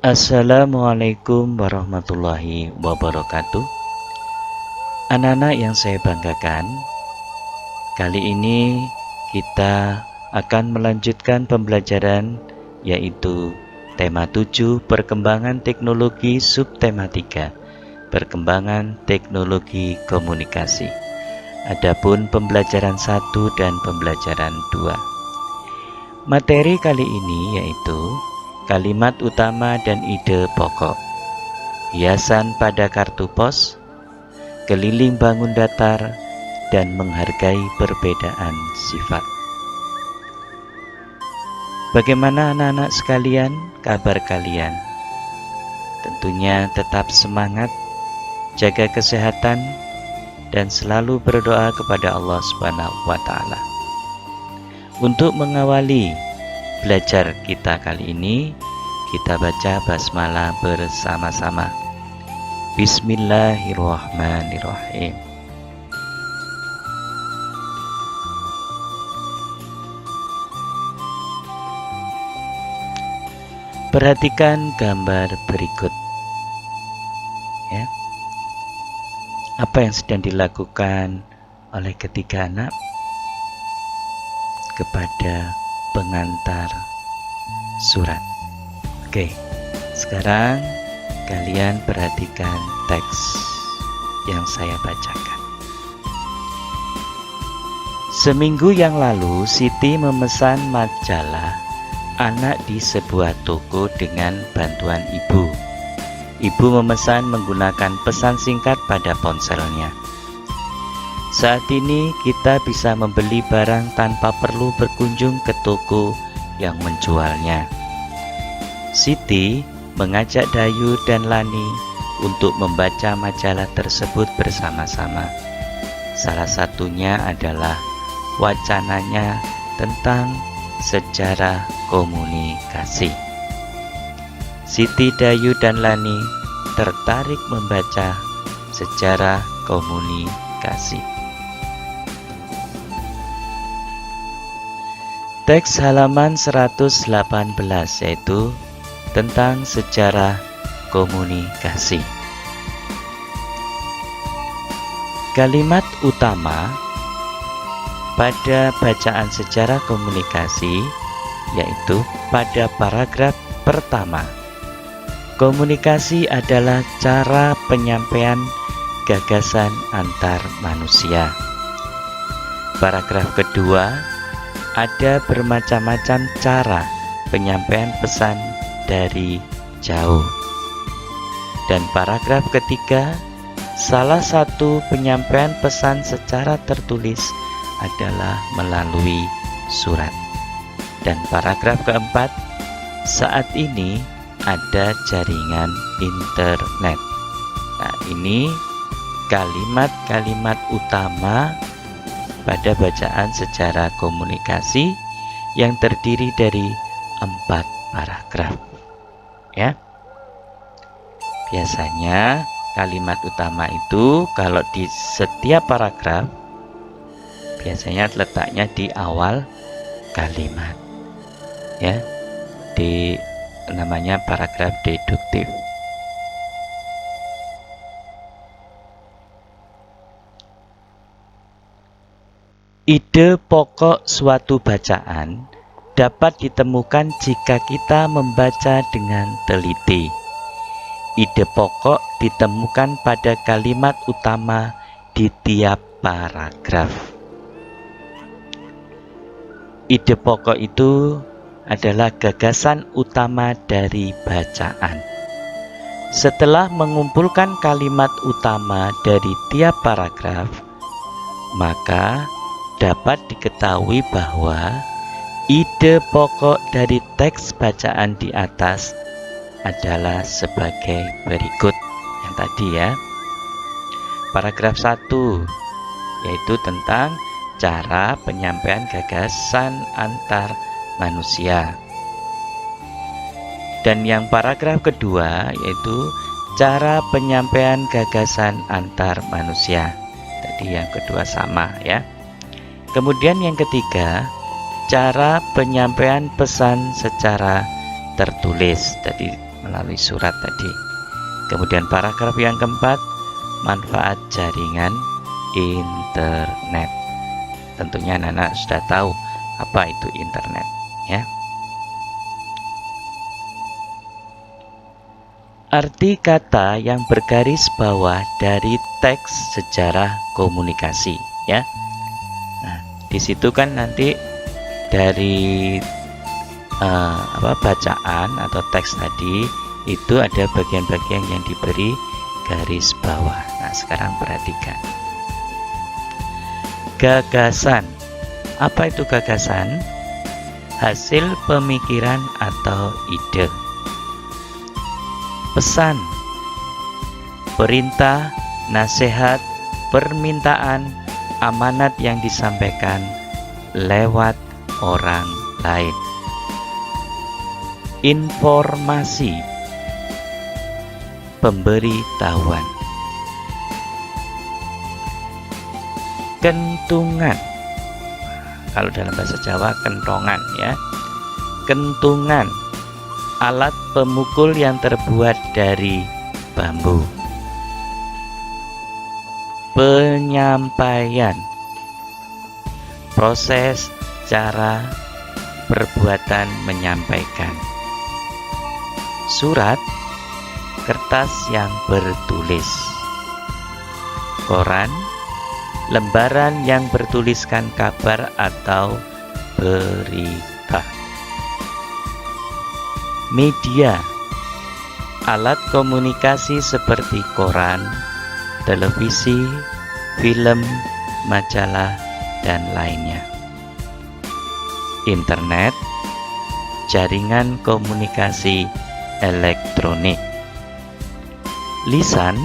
Assalamualaikum warahmatullahi wabarakatuh. Anak-anak yang saya banggakan, kali ini kita akan melanjutkan pembelajaran yaitu tema 7 perkembangan teknologi subtema 3 perkembangan teknologi komunikasi. Adapun pembelajaran 1 dan pembelajaran 2. Materi kali ini yaitu kalimat utama dan ide pokok, hiasan pada kartu pos, keliling bangun datar, dan menghargai perbedaan sifat. Bagaimana anak-anak sekalian, kabar kalian? Tentunya tetap semangat, jaga kesehatan, dan selalu berdoa kepada Allah Subhanahu wa Ta'ala. Untuk mengawali belajar kita kali ini, kita baca basmalah bersama-sama. Bismillahirrahmanirrahim. Perhatikan gambar berikut. Ya. Apa yang sedang dilakukan oleh ketiga anak kepada pengantar surat. Oke, sekarang kalian perhatikan teks yang saya bacakan. Seminggu yang lalu, Siti memesan majalah anak di sebuah toko dengan bantuan ibu. Ibu memesan menggunakan pesan singkat pada ponselnya. Saat ini kita bisa membeli barang tanpa perlu berkunjung ke toko yang menjualnya. Siti mengajak Dayu dan Lani untuk membaca majalah tersebut bersama-sama. Salah satunya adalah wacananya tentang sejarah komunikasi. Siti, Dayu, dan Lani tertarik membaca sejarah komunikasi. Teks halaman 118 yaitu tentang sejarah komunikasi. Kalimat utama pada bacaan sejarah komunikasi yaitu pada paragraf pertama. Komunikasi adalah cara penyampaian gagasan antar manusia. Paragraf kedua, ada bermacam-macam cara penyampaian pesan dari jauh. Dan paragraf ketiga, salah satu penyampaian pesan secara tertulis adalah melalui surat. Dan paragraf keempat, saat ini ada jaringan internet. Nah, ini kalimat-kalimat utama pada bacaan sejarah komunikasi yang terdiri dari 4 paragraf. Ya. Biasanya kalimat utama itu kalau di setiap paragraf biasanya letaknya di awal kalimat. Ya. Di namanya paragraf deduktif. Ide pokok suatu bacaan dapat ditemukan jika kita membaca dengan teliti. Ide pokok ditemukan pada kalimat utama di tiap paragraf. Ide pokok itu adalah gagasan utama dari bacaan. Setelah mengumpulkan kalimat utama dari tiap paragraf, maka dapat diketahui bahwa ide pokok dari teks bacaan di atas adalah sebagai berikut. Yang tadi ya. Paragraf 1 yaitu tentang cara penyampaian gagasan antar manusia. Dan yang paragraf kedua yaitu cara penyampaian gagasan antar manusia. Tadi yang kedua sama ya. Kemudian yang ketiga, cara penyampaian pesan secara tertulis. Tadi melalui surat tadi. Kemudian paragraf yang keempat, manfaat jaringan internet. Tentunya anak-anak sudah tahu apa itu internet, ya. Arti kata yang bergaris bawah dari teks sejarah komunikasi, ya. Nah, di situ kan nanti dari bacaan atau teks tadi itu ada bagian-bagian yang diberi garis bawah. Nah, sekarang perhatikan. Gagasan. Apa itu gagasan? Hasil pemikiran atau ide. Pesan, perintah, nasihat, permintaan, amanat yang disampaikan lewat orang lain. Informasi, pemberitahuan. Kentungan, kalau dalam bahasa Jawa kentongan, ya. Kentungan, alat pemukul yang terbuat dari bambu. Penyampaian, proses, cara, perbuatan menyampaikan. Surat, kertas yang bertulis. Koran, lembaran yang bertuliskan kabar atau berita. Media, alat komunikasi seperti koran, televisi, film, majalah, dan lainnya. Internet, jaringan komunikasi elektronik. Lisan,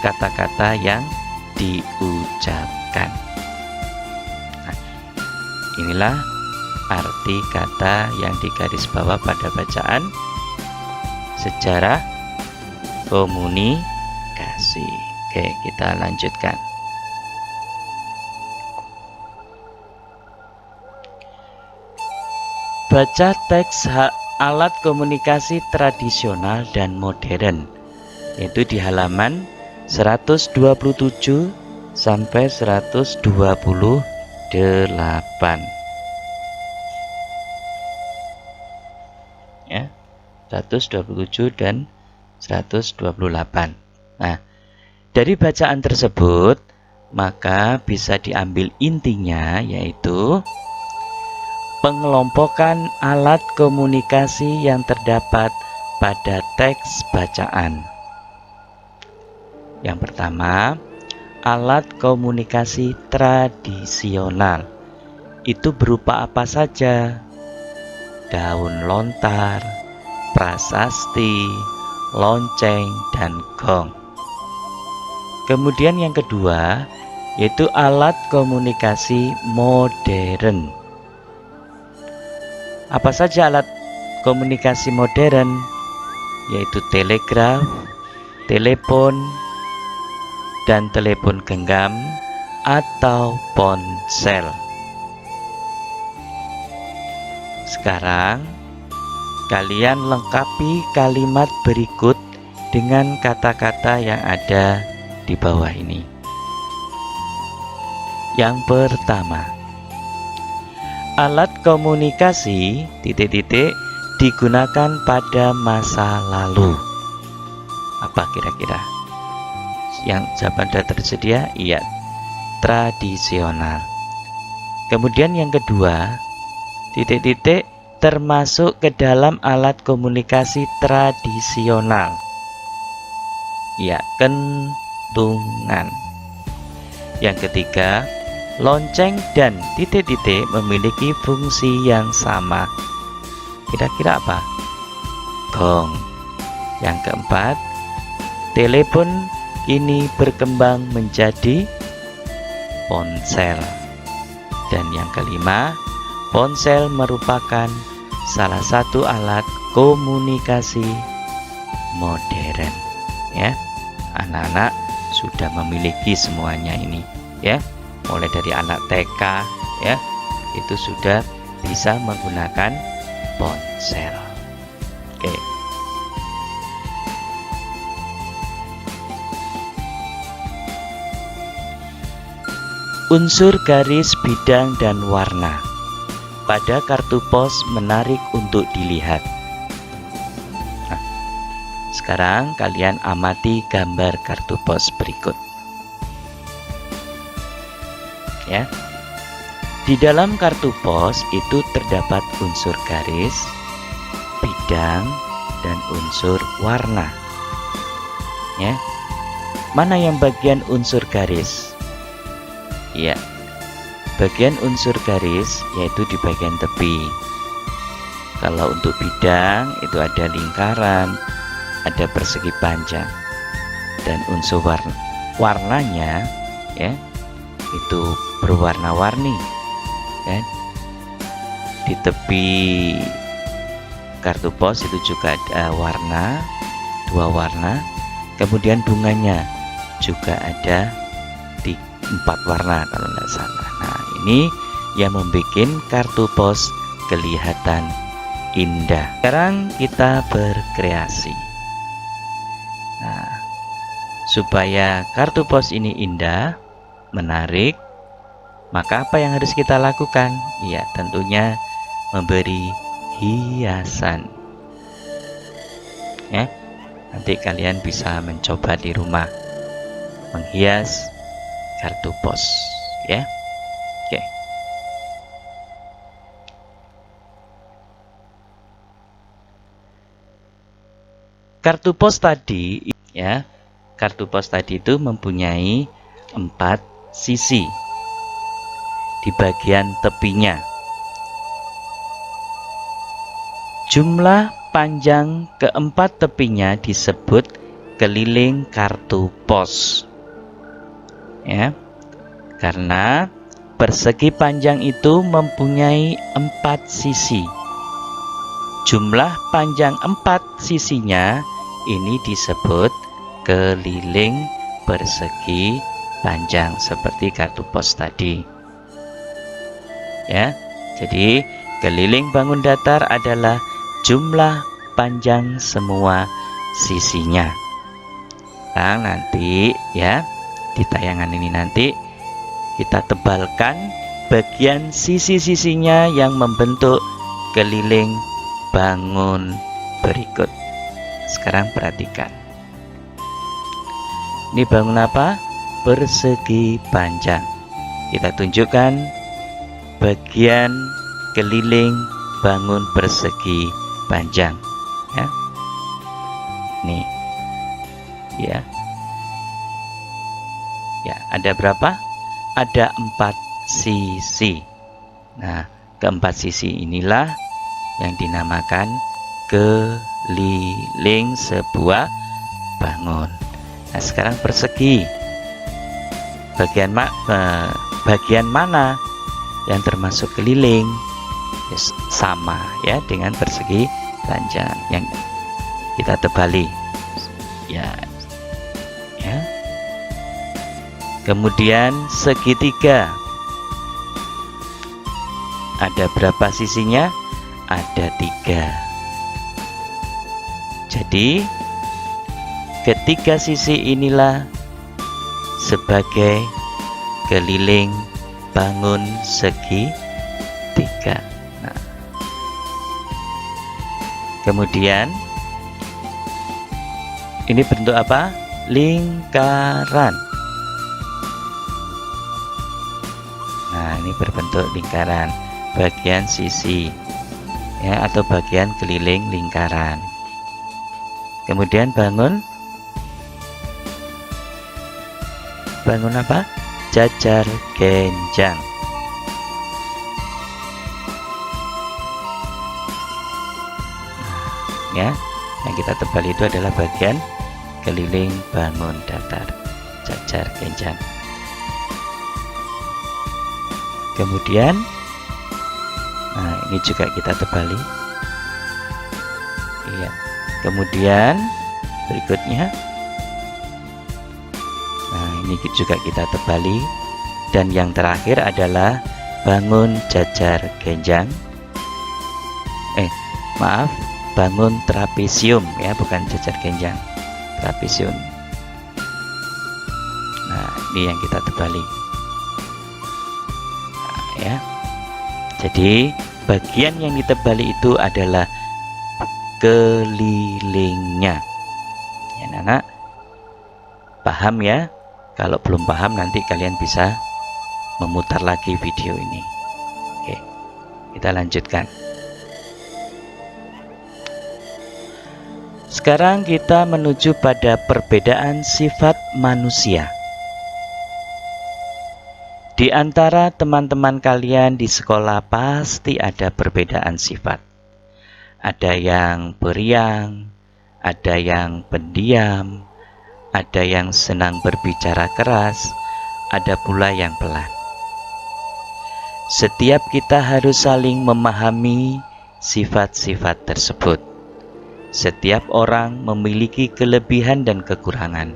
kata-kata yang diucapkan. Nah, inilah arti kata yang digaris bawah pada bacaan sejarah komunikasi. Oke, kita lanjutkan. Baca teks alat komunikasi tradisional dan modern, yaitu di halaman 127 sampai 128. Ya, 127 dan 128. Nah, dari bacaan tersebut maka bisa diambil intinya, yaitu pengelompokan alat komunikasi yang terdapat pada teks bacaan. Yang pertama, alat komunikasi tradisional. Itu berupa apa saja? Daun lontar, prasasti, lonceng, dan gong. Kemudian yang kedua, yaitu alat komunikasi modern. Apa saja alat komunikasi modern? Yaitu telegraf, telepon, dan telepon genggam atau ponsel. Sekarang kalian lengkapi kalimat berikut dengan kata-kata yang ada di bawah ini. Yang pertama, alat komunikasi ... digunakan pada masa lalu. Apa kira-kira? Yang jawaban sudah tersedia? Iya, tradisional. Kemudian yang kedua, ... termasuk ke dalam alat komunikasi tradisional. Ya, kentungan. Yang ketiga, lonceng dan ... memiliki fungsi yang sama. Kira-kira apa? Gong. Yang keempat, telepon kini berkembang menjadi ponsel. Dan yang kelima, ponsel merupakan salah satu alat komunikasi modern. Ya, anak-anak sudah memiliki semuanya ini, ya. Mulai dari anak TK, ya, itu sudah bisa menggunakan ponsel. Oke. Unsur garis, bidang, dan warna pada kartu pos menarik untuk dilihat. Nah, sekarang kalian amati gambar kartu pos berikut. Ya. Di dalam kartu pos itu terdapat unsur garis, bidang, dan unsur warna. Ya. Mana yang bagian unsur garis? Ya, bagian unsur garis yaitu di bagian tepi. Kalau untuk bidang itu ada lingkaran, ada persegi panjang, dan unsur warnanya ya itu berwarna-warni. Ya. Di tepi kartu pos itu juga ada warna, 2 warna, kemudian bunganya juga ada 4 warna kalau tidak salah. Nah, ini yang membuat kartu pos kelihatan indah. Sekarang kita berkreasi. Nah, supaya kartu pos ini indah, menarik, maka apa yang harus kita lakukan? Ya, tentunya memberi hiasan. Ya, nanti kalian bisa mencoba di rumah menghias kartu pos, ya. Oke. Kartu pos tadi, ya, kartu pos tadi itu mempunyai 4 sisi di bagian tepinya. Jumlah panjang keempat tepinya disebut keliling kartu pos. Ya, karena persegi panjang itu mempunyai 4 sisi. Jumlah panjang 4 sisinya ini disebut keliling persegi panjang seperti kartu pos tadi. Ya, jadi keliling bangun datar adalah jumlah panjang semua sisinya. Nah, nanti ya di tayangan ini nanti kita tebalkan bagian sisi-sisinya yang membentuk keliling bangun berikut. Sekarang perhatikan. Ini bangun apa? Persegi panjang. Kita tunjukkan bagian keliling bangun persegi panjang. Ya. Nih. Ya. Ya, ada berapa? Ada 4 sisi. Nah, keempat sisi inilah yang dinamakan keliling sebuah bangun. Nah, sekarang persegi. Bagian mana yang termasuk keliling? Yes, sama ya dengan persegi panjang yang kita tebali. Ya. Ya. Kemudian segitiga. Ada berapa sisinya? Ada 3. Jadi ketiga sisi inilah sebagai keliling bangun segitiga. Nah, kemudian ini bentuk apa? Lingkaran. Nah, ini berbentuk lingkaran, bagian sisi ya, atau bagian keliling lingkaran. Kemudian bangun apa? Jajar genjang. Nah, ya, yang kita tebal itu adalah bagian keliling bangun datar, jajar genjang. Kemudian, nah ini juga kita tebali. Iya. Kemudian berikutnya, nah ini juga kita tebali. Dan yang terakhir adalah bangun jajar genjang. Maaf, bangun trapesium ya, bukan jajar genjang, trapesium. Nah ini yang kita tebali. Jadi bagian yang ditebali itu adalah kelilingnya. Ya, anak paham ya? Kalau belum paham nanti kalian bisa memutar lagi video ini. Oke, kita lanjutkan. Sekarang kita menuju pada perbedaan sifat manusia. Di antara teman-teman kalian di sekolah pasti ada perbedaan sifat. Ada yang periang, ada yang pendiam, ada yang senang berbicara keras, ada pula yang pelan. Setiap kita harus saling memahami sifat-sifat tersebut. Setiap orang memiliki kelebihan dan kekurangan,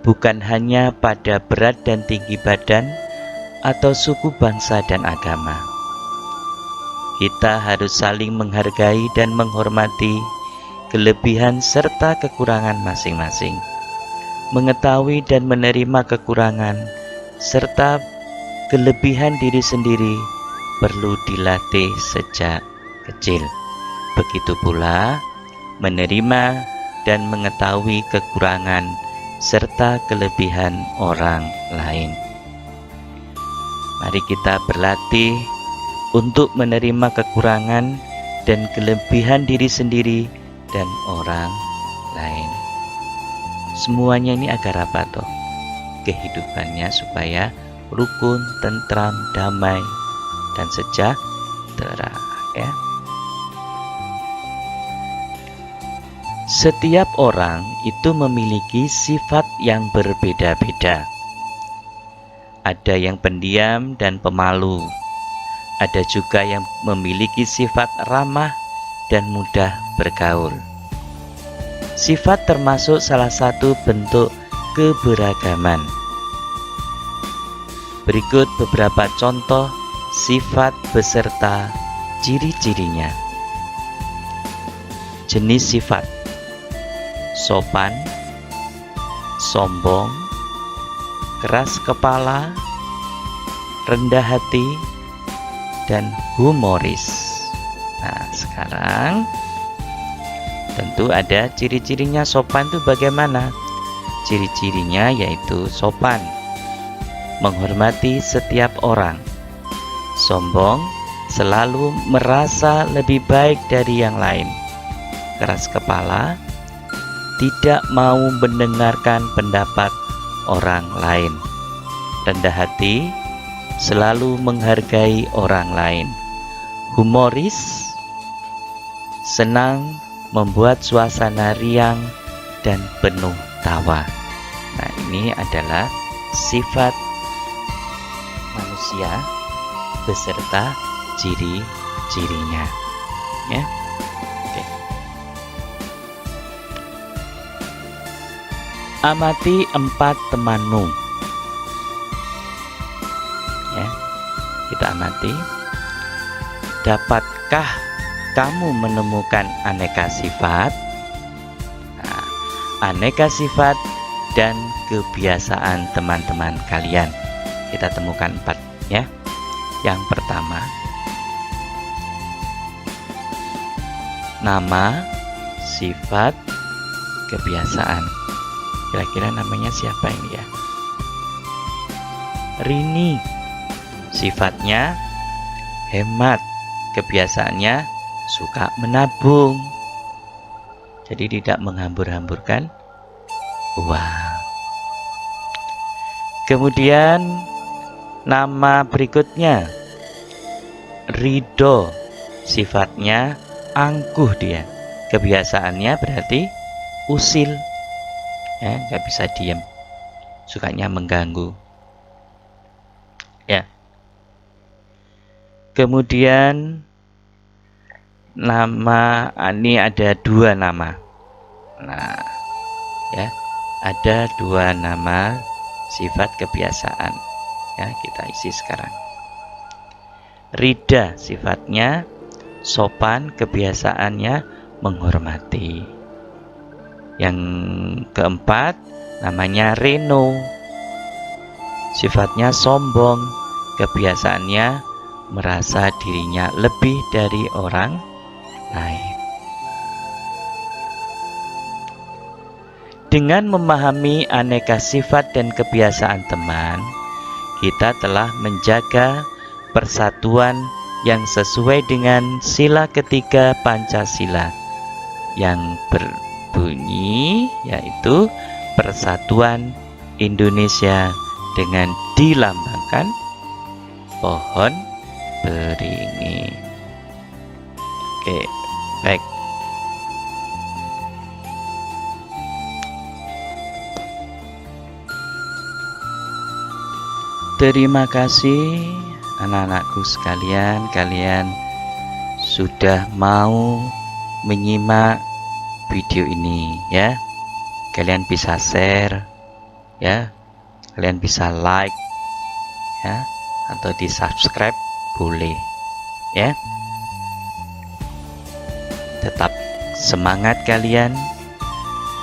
bukan hanya pada berat dan tinggi badan atau suku bangsa dan agama. Kita harus saling menghargai dan menghormati kelebihan serta kekurangan masing-masing. Mengetahui dan menerima kekurangan serta kelebihan diri sendiri perlu dilatih sejak kecil. Begitu pula menerima dan mengetahui kekurangan serta kelebihan orang lain. Mari kita berlatih untuk menerima kekurangan dan kelebihan diri sendiri dan orang lain. Semuanya ini agar apa toh? Kehidupannya supaya rukun, tentram, damai, dan sejahtera, ya. Setiap orang itu memiliki sifat yang berbeda-beda. Ada yang pendiam dan pemalu. Ada juga yang memiliki sifat ramah dan mudah bergaul. Sifat termasuk salah satu bentuk keberagaman. Berikut beberapa contoh sifat beserta ciri-cirinya. Jenis sifat: sopan, sombong, keras kepala, rendah hati, dan humoris. Nah, sekarang tentu ada ciri-cirinya. Sopan itu bagaimana? Ciri-cirinya yaitu sopan, menghormati setiap orang. Sombong, selalu merasa lebih baik dari yang lain. Keras kepala, tidak mau mendengarkan pendapat orang lain. Rendah hati, selalu menghargai orang lain. Humoris, senang membuat suasana riang dan penuh tawa. Nah, ini adalah sifat manusia beserta ciri-cirinya, ya. Oke. Amati 4 temanmu. Ya, kita amati. Dapatkah kamu menemukan aneka sifat? Nah, aneka sifat dan kebiasaan teman-teman kalian. Kita temukan 4, ya. Yang pertama, nama, sifat, kebiasaan. Kira-kira namanya siapa ini ya? Rini. Sifatnya hemat, kebiasaannya suka menabung. Jadi tidak menghambur-hamburkan uang. Kemudian nama berikutnya Rido. Sifatnya angkuh dia. Kebiasaannya berarti usil. Ya, nggak bisa diam. Sukanya mengganggu. Ya. Kemudian nama, ini ada 2 nama. Nah, ya, ada 2 nama sifat kebiasaan. Ya, kita isi sekarang. Rida, sifatnya sopan, kebiasaannya menghormati. Yang keempat namanya Reno. Sifatnya sombong, kebiasaannya merasa dirinya lebih dari orang lain. Dengan memahami aneka sifat dan kebiasaan teman, kita telah menjaga persatuan yang sesuai dengan sila ketiga Pancasila yang berbunyi yaitu Persatuan Indonesia dengan dilambangkan pohon beringin. Oke, baik. Terima kasih anak-anakku sekalian, kalian sudah mau menyimak video ini ya. Kalian bisa share ya, kalian bisa like ya, atau di subscribe boleh ya. Tetap semangat kalian,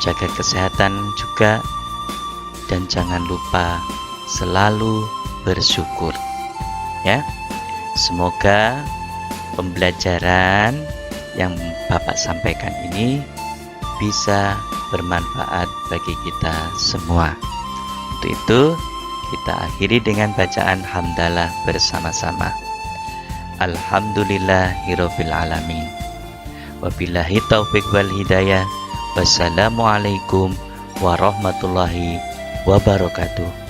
jaga kesehatan juga, dan jangan lupa selalu bersyukur ya. Semoga pembelajaran yang Bapak sampaikan ini bisa bermanfaat bagi kita semua. Untuk itu kita akhiri dengan bacaan hamdalah bersama-sama. Alhamdulillahirabbil alamin. Wabillahi taufik wal hidayah. Wassalamualaikum warahmatullahi wabarakatuh.